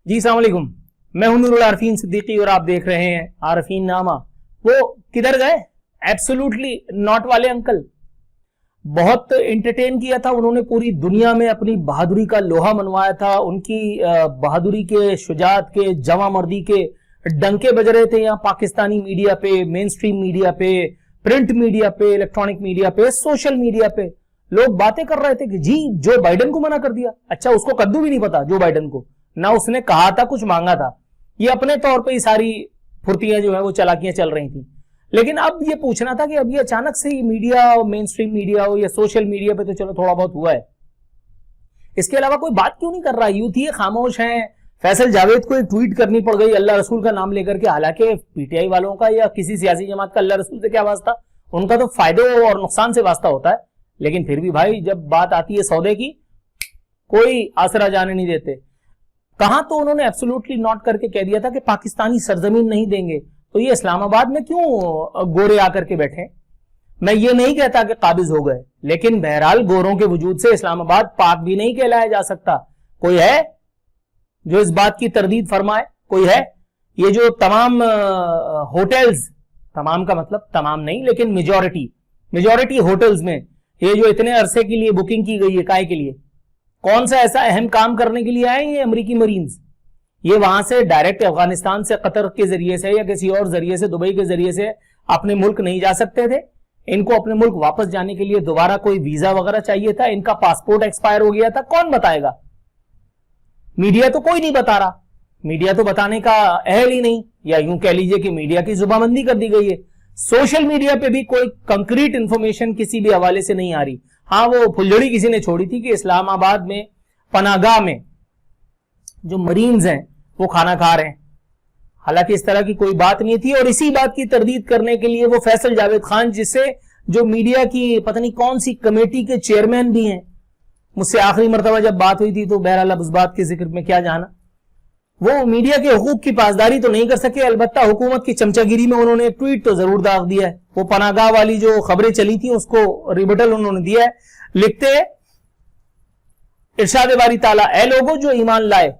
جی السلام علیکم، میں ہوں نور العارفین صدیقی اور آپ دیکھ رہے ہیں عارفین نامہ۔ وہ کدھر گئے ایبسولوٹلی ناٹ والے انکل؟ بہت انٹرٹین کیا تھا انہوں نے، پوری دنیا میں اپنی بہادری کا لوہا منوایا تھا، ان کی بہادری کے، شجاعت کے، جواں مردی کے ڈنکے بج رہے تھے یہاں پاکستانی میڈیا پہ، مین سٹریم میڈیا پہ، پرنٹ میڈیا پہ، الیکٹرانک میڈیا پہ، سوشل میڈیا پہ لوگ باتیں کر رہے تھے کہ جی جو بائیڈن کو منع کر دیا۔ اچھا اس کو کدو بھی نہیں پتا جو بائیڈن کو، نہ اس نے کہا تھا کچھ مانگا تھا، یہ اپنے طور پہ ہی ساری پھرتیاں جو ہیں وہ چلاکیاں چل رہی تھیں۔ لیکن اب یہ پوچھنا تھا کہ اب یہ اچانک سے یہ میڈیا، مین سٹریم میڈیا ہو یا سوشل میڈیا پہ تو چلو تھوڑا بہت ہوا ہے، اس کے علاوہ کوئی بات کیوں نہیں کر رہا؟ یوں تھی خاموش ہیں۔ فیصل جاوید کو ایک ٹویٹ کرنی پڑ گئی اللہ رسول کا نام لے کر کے، حالانکہ پی ٹی آئی والوں کا یا کسی سیاسی جماعت کا اللہ رسول سے کیا واسطہ، ان کا تو فائدے اور نقصان سے واسطہ ہوتا ہے، لیکن پھر بھی بھائی جب بات آتی ہے سودے کی کوئی آسرا جانے نہیں دیتے۔ کہاں تو انہوں نے ایبسولوٹلی نوٹ کر کے کہہ دیا تھا کہ پاکستانی سرزمین نہیں دیں گے، تو یہ اسلام آباد میں کیوں گورے آ کر کے بیٹھے؟ میں یہ نہیں کہتا کہ قابض ہو گئے، لیکن بہرحال گوروں کے وجود سے اسلام آباد پاک بھی نہیں کہلایا جا سکتا۔ کوئی ہے جو اس بات کی تردید فرمائے؟ کوئی ہے؟ یہ جو تمام ہوٹلز، تمام کا مطلب تمام نہیں لیکن میجورٹی ہوٹلز میں یہ جو اتنے عرصے کے لیے بکنگ کی گئی ہے، کائے کے لیے؟ کون سا ایسا اہم کام کرنے کے لیے آئے یہ امریکی مرینز؟ یہ وہاں سے ڈائریکٹ افغانستان سے، قطر کے ذریعے سے یا کسی اور ذریعے سے، دبئی کے ذریعے سے اپنے ملک نہیں جا سکتے تھے؟ ان کو اپنے ملک واپس جانے کے لیے دوبارہ کوئی ویزا وغیرہ چاہیے تھا، ان کا پاسپورٹ ایکسپائر ہو گیا تھا، کون بتائے گا؟ میڈیا تو کوئی نہیں بتا رہا، میڈیا تو بتانے کا اہل ہی نہیں، یا یوں کہہ لیجئے کہ میڈیا کی زبان بندی کر دی گئی ہے۔ سوشل میڈیا پہ بھی کوئی کنکریٹ انفارمیشن کسی بھی حوالے سے نہیں آ رہی۔ ہاں وہ پھلجڑی کسی نے چھوڑی تھی کہ اسلام آباد میں پناہ گاہ میں جو مرینز ہیں وہ کھانا کھا رہے ہیں، حالانکہ اس طرح کی کوئی بات نہیں تھی۔ اور اسی بات کی تردید کرنے کے لیے وہ فیصل جاوید خان، جس سے جو میڈیا کی پتہ نہیں کون سی کمیٹی کے چیئرمین بھی ہیں، مجھ سے آخری مرتبہ جب بات ہوئی تھی تو بہرحال اب اس بات کے ذکر میں کیا جانا، وہ میڈیا کے حقوق کی پاسداری تو نہیں کر سکے، البتہ حکومت کی چمچہ گیری میں انہوں نے ایک ٹویٹ تو ضرور داغ دیا ہے۔ وہ پناہ گاہ والی جو خبریں چلی تھیں اس کو ریبٹل انہوں نے دیا ہے، لکھتے ہیں ارشاد باری تعالیٰ، اے لوگوں جو ایمان لائے،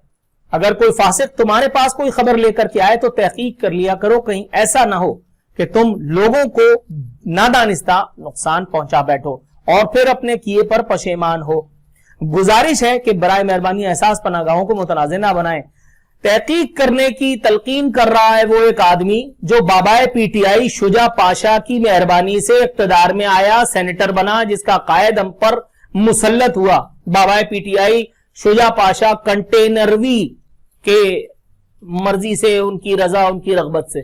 اگر کوئی فاسق تمہارے پاس کوئی خبر لے کر کے آئے تو تحقیق کر لیا کرو، کہیں ایسا نہ ہو کہ تم لوگوں کو نادانستہ نقصان پہنچا بیٹھو اور پھر اپنے کیے پر پشیمان ہو۔ گزارش ہے کہ برائے مہربانی احساس پناہ گاہوں کو متنازع نہ بنائیں۔ تحقیق کرنے کی تلقین کر رہا ہے وہ ایک آدمی جو بابائے پی ٹی آئی شجاع پاشا کی مہربانی سے اقتدار میں آیا، سینیٹر بنا، جس کا قائد ہم پر مسلط ہوا۔ بابائے پی ٹی آئی شجاع پاشا کنٹینروی کے مرضی سے، ان کی رضا، ان کی رغبت سے،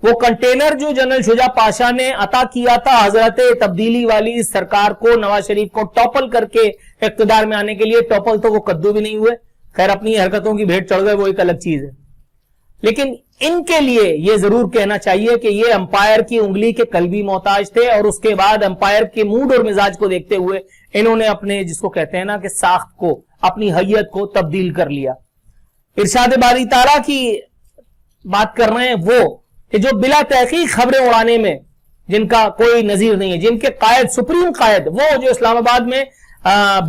وہ کنٹینر جو جنرل شجاع پاشا نے عطا کیا تھا حضرت تبدیلی والی سرکار کو، نواز شریف کو ٹاپل کر کے اقتدار میں آنے کے لیے، ٹاپل تو وہ کدو بھی نہیں ہوئے، خیر اپنی حرکتوں کی بھیٹ چڑھ گئے وہ ایک الگ چیز ہے، لیکن ان کے لیے یہ ضرور کہنا چاہیے کہ یہ امپائر کی انگلی کے قلبی محتاج تھے، اور اس کے بعد امپائر کے موڈ اور مزاج کو دیکھتے ہوئے انہوں نے اپنے، جس کو کہتے ہیں نا کہ ساخت کو، اپنی حیت کو تبدیل کر لیا۔ ارشاد باری تعالیٰ کی بات کر رہے ہیں وہ کہ جو بلا تحقیق خبریں اڑانے میں جن کا کوئی نظیر نہیں ہے، جن کے قائد، سپریم قائد، وہ جو اسلام آباد میں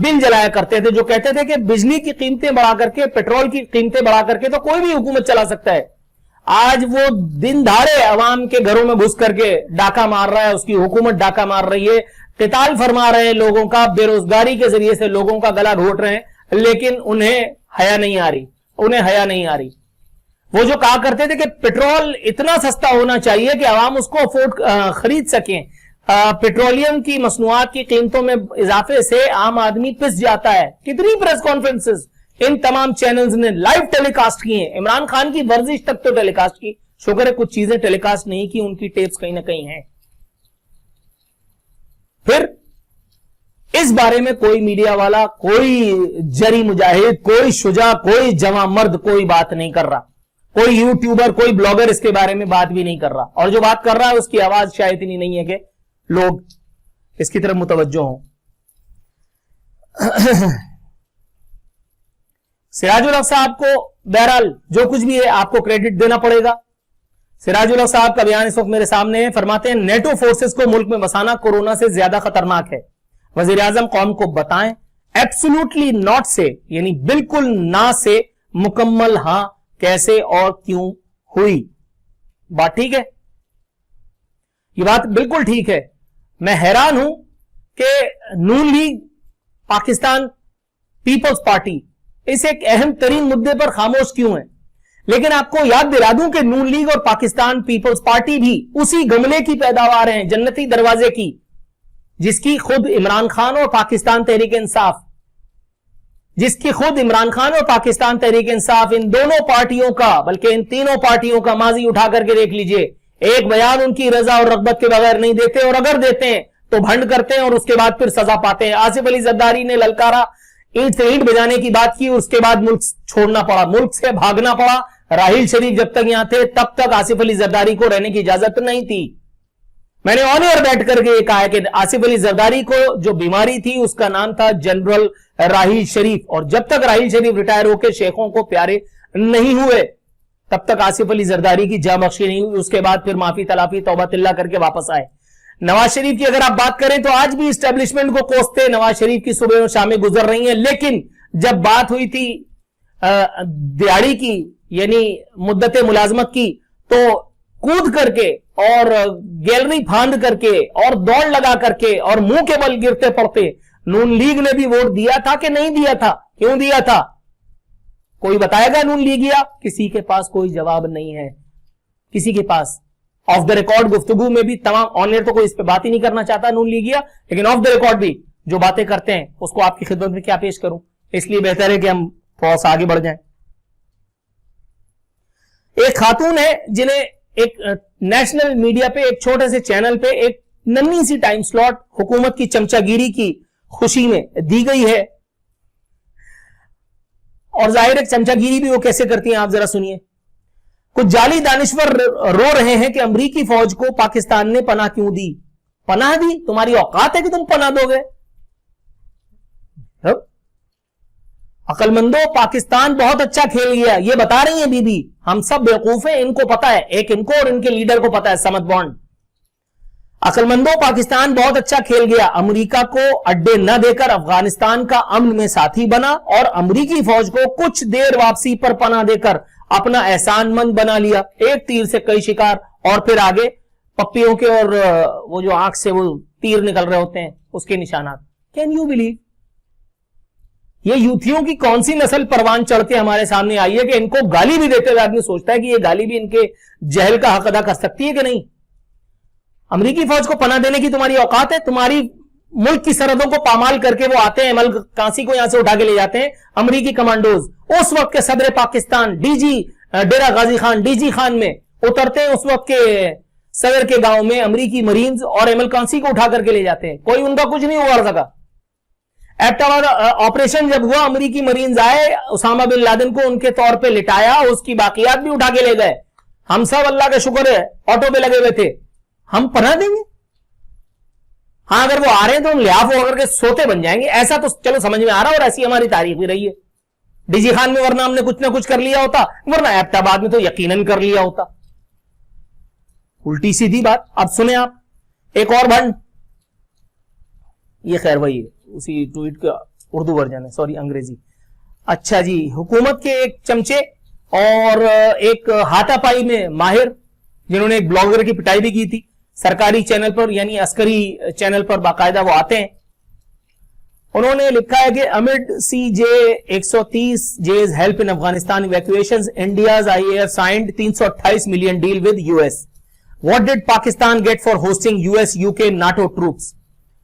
بل جلایا کرتے تھے، جو کہتے تھے کہ بجلی کی قیمتیں بڑھا کر کے، پیٹرول کی قیمتیں بڑھا کر کے تو کوئی بھی حکومت چلا سکتا ہے، آج وہ دن دھاڑے عوام کے گھروں میں گھس کر کے ڈاکہ مار رہا ہے، اس کی حکومت ڈاکہ مار رہی ہے، قتال فرما رہے ہیں لوگوں کا، بے روزگاری کے ذریعے سے لوگوں کا گلا گھونٹ رہے ہیں، لیکن انہیں حیا نہیں آ رہی، انہیں حیا نہیں آ رہی۔ وہ جو کہا کرتے تھے کہ پیٹرول اتنا سستا ہونا چاہیے کہ عوام اس کو خرید سکیں، پیٹرولیم کی مصنوعات کی قیمتوں میں اضافے سے عام آدمی پس جاتا ہے۔ کتنی پریس کانفرنسز ان تمام چینلز نے لائیو ٹیلی کاسٹ کی ہیں، عمران خان کی ورزش تک تو ٹیلی کاسٹ کی، شکر ہے کچھ چیزیں ٹیلی کاسٹ نہیں کی، ان کی ٹیپس کہیں نہ کہیں ہیں۔ پھر اس بارے میں کوئی میڈیا والا، کوئی جری مجاہد، کوئی شجاع، کوئی جواں مرد کوئی بات نہیں کر رہا، کوئی یوٹیوبر، کوئی بلاگر اس کے بارے میں بات بھی نہیں کر رہا، اور جو بات کر رہا ہے اس کی آواز شاید اتنی نہیں ہے کہ لوگ اس کی طرف متوجہ ہوں۔ سراج الحق صاحب کو بہرحال جو کچھ بھی ہے آپ کو کریڈٹ دینا پڑے گا۔ سراج الحق صاحب کا بیان اس وقت میرے سامنے ہے، فرماتے ہیں نیٹو فورسز کو ملک میں بسانا کورونا سے زیادہ خطرناک ہے، وزیر اعظم قوم کو بتائیں ایبسولوٹلی ناٹ سے، یعنی بالکل نہ سے मुकम्मल हां कैसे और क्यों हुई। बात ठीक है, ये बात बिल्कुल ठीक है। मैं हैरान हूं कि नून लीग पाकिस्तान पीपल्स पार्टी इस एक अहम तरीन मुद्दे पर खामोश क्यों है। लेकिन आपको याद दिला दूं कि नून लीग और पाकिस्तान पीपल्स पार्टी भी उसी गमले की पैदावार हैं, जन्नती दरवाजे की, जिसकी खुद इमरान खान और पाकिस्तान तहरीक इंसाफ इन दोनों पार्टियों का, बल्कि इन तीनों पार्टियों का माजी उठा करके देख लीजिए। एक बयान उनकी रजा और रगबत के बगैर नहीं देते, और अगर देते हैं तो भंड करते हैं और उसके बाद फिर सजा पाते हैं। आसिफ अली जरदारी ने ललकारा, ईंट से ईंट बजाने की बात की, उसके बाद मुल्क छोड़ना पड़ा, मुल्क से भागना पड़ा। राहिल शरीफ जब तक यहां थे तब तक आसिफ अली जरदारी को रहने की इजाजत नहीं थी। मैंने ऑन एयर बैठ करके ये कहा है कि आसिफ अली जरदारी को जो बीमारी थी उसका नाम था जनरल राहिल शरीफ, और जब तक राहिल शरीफ रिटायर होकर शेखों को प्यारे नहीं हुए तब तक आसिफ अली जरदारी की जा बख्शी नहीं हुई। उसके बाद फिर माफी तलाफी तौबा तिल्ला करके वापस आए। नवाज शरीफ की अगर आप बात करें तो आज भी इस्टेब्लिशमेंट को कोसते नवाज शरीफ की सुबह और शामें गुजर रही हैं, लेकिन जब बात हुई थी दिहाड़ी की यानी मुद्दत मुलाजमत की, तो कूद करके और गैलरी फांद करके और दौड़ लगा करके और मुंह के बल गिरते पड़ते नून लीग ने भी वोट दिया था कि नहीं दिया था, क्यों दिया था, कोई बताएगा नून लीग या? किसी के पास कोई जवाब नहीं है, किसी के पास। ऑफ द रिकॉर्ड गुफ्तगू में भी तमाम, ऑन एयर तो कोई इस पे बात ही नहीं करना चाहता नून लीगिया, लेकिन ऑफ द रिकॉर्ड भी जो बातें करते हैं उसको आपकी खिदमत में क्या पेश करूं, इसलिए बेहतर है कि हम थोड़ा सा आगे बढ़ जाएं। एक खातून है जिन्हें एक नेशनल मीडिया पे एक छोटे से चैनल पे एक नन्ही सी टाइम स्लॉट हुकूमत की चमचागिरी की खुशी में दी गई है, और जाहिर है चमचागिरी भी वो कैसे करती हैं आप जरा सुनिए। कुछ जाली दानिश्वर रो रहे हैं कि अमरीकी फौज को पाकिस्तान ने पनाह क्यों दी। पनाह दी? तुम्हारी औकात है कि तुम पनाह दोगे? अकलमंदो, पाकिस्तान बहुत अच्छा खेल गया, ये बता रही है बीबी। हम सब बेवकूफ हैं, इनको पता है, एक इनको और इनके लीडर को पता है, समद बॉन्ड। अकलमंदो, पाकिस्तान बहुत अच्छा खेल गया, अमेरिका को अड्डे न देकर अफगानिस्तान का अमन में साथी बना और अमेरिकी फौज को कुछ देर वापसी पर पनाह देकर अपना एहसानमंद बना लिया। एक तीर से कई शिकार, और फिर आगे पप्पियों के और वो जो आंख से वो तीर निकल रहे होते हैं उसके निशानात। Can you believe? ये यूथियों की कौन सी नस्ल परवान चढ़ के हमारे सामने आई है कि इनको गाली भी देते हुए आदमी सोचता है कि ये गाली भी इनके जहल का हक अदा कर सकती है कि नहीं। अमेरिकी फौज को पनाह देने की तुम्हारी औकात है? तुम्हारी मुल्क की सरहदों को पामाल करके वो आते हैं, अमल कांसी को यहां से उठा के ले जाते हैं अमेरिकी कमांडोज। उस वक्त के सदर पाकिस्तान डीजी डेरा गाजी खान, डीजी खान में उतरते हैं, उस वक्त के सदर के गांव में अमेरिकी मरीन्स और एमएल कांसी को उठा करके ले जाते हैं। कोई उनका कुछ नहीं हुआ सका। एबटाबाद ऑपरेशन जब हुआ, अमेरिकी मरीन्स आए, उसामा बिन लादेन को उनके तौर पे लिटाया, उसकी बाकियात भी उठा के ले गए। हम सब अल्लाह का शुक्र है ऑटो पे लगे हुए थे। हम पनाह देंगे? हाँ, अगर वो आ रहे हैं तो हम लिहाफ होकर के सोते बन जाएंगे, ऐसा तो चलो समझ में आ रहा, और ऐसी हमारी तारीख भी रही है। डीजी खान में वरना हमने कुछ ना कुछ कर लिया होता, वरना एबटाबाद में तो यकीनन कर लिया होता। उल्टी सीधी बात। अब सुने आप एक और भंड, ये खैर वही है, उसी ट्वीट का उर्दू वर्जन है, सॉरी अंग्रेजी। अच्छा जी, हुकूमत के एक चमचे और एक हाथापाई में माहिर, जिन्होंने एक ब्लॉगर की पिटाई भी की थी, सरकारी चैनल पर यानी अस्करी चैनल पर बाकायदा वो आते हैं। उन्होंने लिखा है कि अमिड CJ 130 जेज help in Afghanistan evacuations, India's IAF signed 328 million deal with US। What did Pakistan get for hosting US UK NATO troops?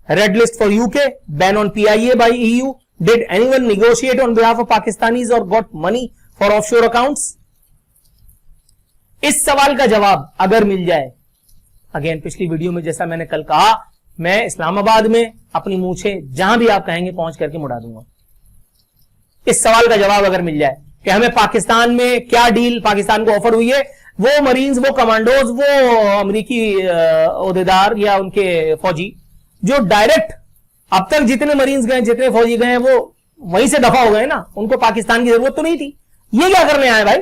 Red list for UK, ban on PIA by EU। Did anyone negotiate on behalf of Pakistanis or got money for offshore accounts? इस सवाल का जवाब अगर मिल जाए, again पिछली video में जैसा मैंने कल कहा, मैं इस्लामाबाद में अपनी मूछे जहां भी आप कहेंगे पहुंच करके मुड़ा दूंगा। इस सवाल का जवाब अगर मिल जाए कि हमें पाकिस्तान में क्या डील पाकिस्तान को ऑफर हुई है, वो मरीन्स, वो कमांडोज, वो अमेरिकी ओहदेदार या उनके फौजी जो डायरेक्ट अब तक जितने मरीन्स गए, जितने फौजी गए, वो वहीं से दफा हो गए ना, उनको पाकिस्तान की जरूरत तो नहीं थी। ये क्या करने आए भाई?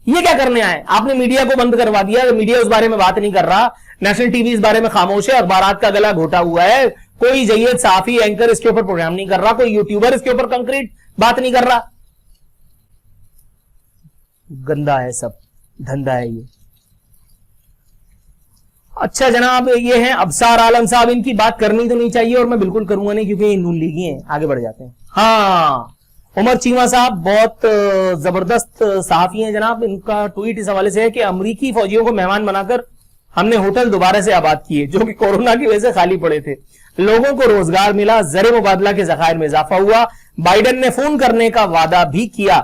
ये क्या करने आए? आपने मीडिया को बंद करवा दिया, मीडिया उस बारे में बात नहीं कर रहा, नेशनल टीवी इस बारे में खामोश है, अखबारात का गला घोटा हुआ है, कोई जय्यद साफी एंकर इसके ऊपर प्रोग्राम नहीं कर रहा, कोई यूट्यूबर इसके ऊपर कंक्रीट बात नहीं कर रहा। गंदा है सब, धंधा है ये। अच्छा जनाब, ये हैं अबसार आलम साहब, इनकी बात करनी तो नहीं चाहिए और मैं बिल्कुल करूंगा नहीं क्योंकि ये नून लीगी हैं। आगे बढ़ जाते हैं। हाँ, उमर चीमा साहब बहुत जबरदस्त सहाफी हैं जनाब। इनका ट्वीट इस हवाले से है कि अमरीकी फौजियों को मेहमान बनाकर हमने होटल दोबारा से आबाद किए जो कि कोरोना की वजह से खाली पड़े थे, लोगों को रोजगार मिला, ज़र मुबादला के ज़खायर में इजाफा हुआ, बाइडेन ने फोन करने का वादा भी किया,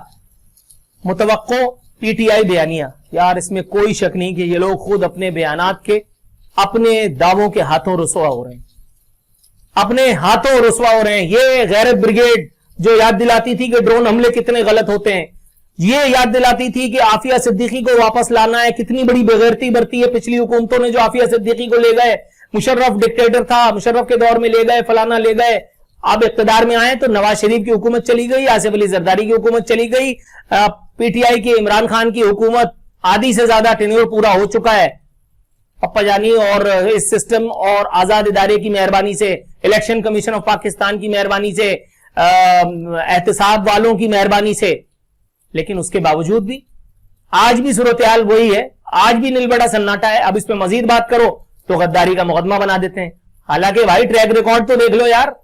मुतवक्को पीटीआई बयानिया। यार इसमें कोई शक नहीं कि ये लोग खुद अपने बयानात के, अपने दावों के हाथों रुसवा हो रहे हैं, अपने हाथों रुसवा हो रहे हैं। ये गैरत ब्रिगेड जो याद दिलाती थी कि ड्रोन हमले कितने गलत होते हैं, ये याद दिलाती थी कि आफिया सिद्दीकी को वापस लाना है, कितनी बड़ी बेगैरती बरती है पिछली हुकूमतों ने जो आफिया सिद्दीकी को ले गए, मुशर्रफ डिक्टेटर था, मुशर्रफ के दौर में ले गए, फलाना ले गए, अब इक्तदार में आए तो नवाज शरीफ की हुकूमत चली गई, आसिफ अली जरदारी की हुकूमत चली गई, पीटीआई की इमरान खान की हुकूमत आधी से ज्यादा टेन्योर पूरा हो चुका है। पप्पा जानी और इस सिस्टम और आजाद इदारे की मेहरबानी से, इलेक्शन कमीशन ऑफ पाकिस्तान की मेहरबानी से, एहतसाब वालों की मेहरबानी से, लेकिन उसके बावजूद भी आज भी सूरत हाल वही है, आज भी नील बड़ा सन्नाटा है। अब इस पे मजीद बात करो तो गद्दारी का मुकदमा बना देते हैं। हालांकि भाई ट्रैक रिकॉर्ड तो देख लो यार,